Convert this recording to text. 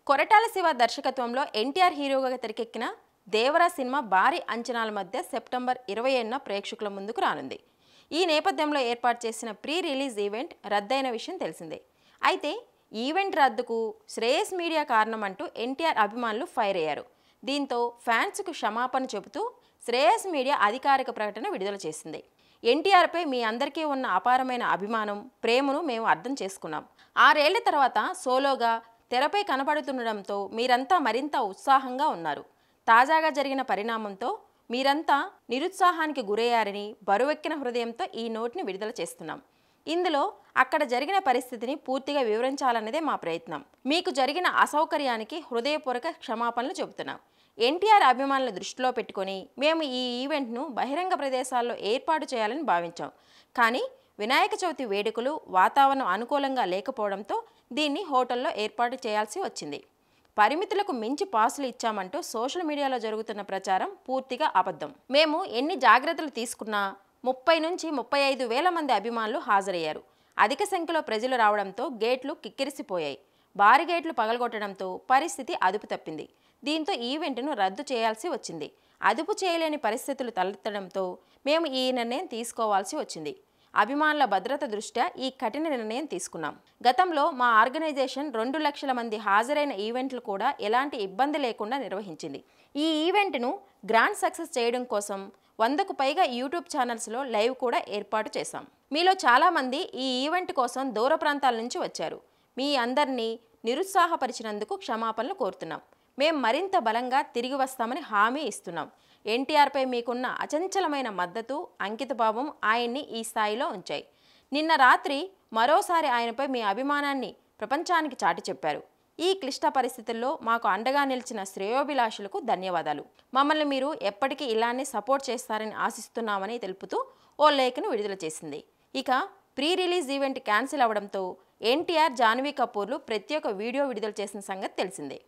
కొరటాల శివ దర్శకత్వంలో ఎన్టీఆర్ హీరోగా తెరకెక్కిన దేవరా సినిమా భారీ అంచనాల మధ్య సెప్టెంబర్ 27న ప్రేక్షకుల ముందుకు రానుంది. ఈ నేపథ్యంలో ఏర్పాటు చేసిన ప్రీ రిలీజ్ ఈవెంట్ రద్దయిన విషయం తెలిసిందే. అయితే ఈవెంట్ రద్దుకు శ్రేయస్ మీడియా కారణమంటూ ఎన్టీఆర్ అభిమానులు ఫైర్ అయ్యారు. దీంతో ఫ్యాన్స్కు క్షమాపణ చెబుతూ శ్రేయస్ మీడియా అధికారిక ప్రకటన విడుదల చేసింది. ఎన్టీఆర్పై మీ అందరికీ ఉన్న అపారమైన అభిమానం, ప్రేమను మేము అర్థం చేసుకున్నాం. 6 ఏళ్ల తర్వాత సోలోగా తెరపై కనపడుతుండడంతో మీరంతా మరింత ఉత్సాహంగా ఉన్నారు. తాజాగా జరిగిన పరిణామంతో మీరంతా నిరుత్సాహానికి గురయ్యారని బరువెక్కిన హృదయంతో ఈ నోట్ని విడుదల చేస్తున్నాం. ఇందులో అక్కడ జరిగిన పరిస్థితిని పూర్తిగా వివరించాలన్నదే మా ప్రయత్నం. మీకు జరిగిన అసౌకర్యానికి హృదయపూర్వక క్షమాపణలు చెబుతున్నాం. ఎన్టీఆర్ అభిమానుల దృష్టిలో పెట్టుకొని మేము ఈ ఈవెంట్ను బహిరంగ ప్రదేశాల్లో ఏర్పాటు చేయాలని భావించాం. కానీ వినాయక చవితి వేడుకలు వాతావరణం అనుకూలంగా లేకపోవడంతో దీన్ని హోటల్లో ఏర్పాటు చేయాల్సి వచ్చింది. పరిమితులకు మించి పాసులు ఇచ్చామంటూ సోషల్ మీడియాలో జరుగుతున్న ప్రచారం పూర్తిగా అబద్ధం. మేము ఎన్ని జాగ్రత్తలు తీసుకున్నా 30 నుంచి 35 వేల మంది అభిమానులు హాజరయ్యారు. అధిక సంఖ్యలో ప్రజలు రావడంతో గేట్లు కిక్కిరిసిపోయాయి. భారీ గేట్లు పగలగొట్టడంతో పరిస్థితి అదుపు తప్పింది. దీంతో ఈవెంట్ను రద్దు చేయాల్సి వచ్చింది. అదుపు చేయలేని పరిస్థితులు తలెత్తడంతో మేము ఈ నిర్ణయం తీసుకోవాల్సి వచ్చింది. అభిమానుల భద్రత దృష్ట్యా ఈ కఠిన నిర్ణయం తీసుకున్నాం. గతంలో మా ఆర్గనైజేషన్ 2 లక్షల మంది హాజరైన ఈవెంట్లు కూడా ఎలాంటి ఇబ్బంది లేకుండా నిర్వహించింది. ఈ ఈవెంట్ను గ్రాండ్ సక్సెస్ చేయడం కోసం 100కు పైగా యూట్యూబ్ ఛానల్స్లో లైవ్ కూడా ఏర్పాటు చేశాం. మీలో చాలామంది ఈ ఈవెంట్ కోసం దూర ప్రాంతాల నుంచి వచ్చారు. మీ అందరినీ నిరుత్సాహపరిచినందుకు క్షమాపణలు కోరుతున్నాం. మేం మరింత బలంగా తిరిగి వస్తామని హామీ ఇస్తున్నాం. ఎన్టీఆర్పై మీకున్న అచంచలమైన మద్దతు, అంకితభావం ఆయన్ని ఈ స్థాయిలో ఉంచాయి. నిన్న రాత్రి మరోసారి ఆయనపై మీ అభిమానాన్ని ప్రపంచానికి చాటి చెప్పారు. ఈ క్లిష్ట పరిస్థితుల్లో మాకు అండగా నిలిచిన శ్రేయోభిలాషులకు ధన్యవాదాలు. మమ్మల్ని మీరు ఎప్పటికీ ఇలానే సపోర్ట్ చేస్తారని ఆశిస్తున్నామని తెలుపుతూ ఓ లేఖను విడుదల చేసింది. ఇక ప్రీ రిలీజ్ ఈవెంట్ క్యాన్సిల్ అవడంతో ఎన్టీఆర్, జాన్వీ కపూర్లు ప్రత్యేక వీడియో విడుదల చేసిన సంగతి తెలిసిందే.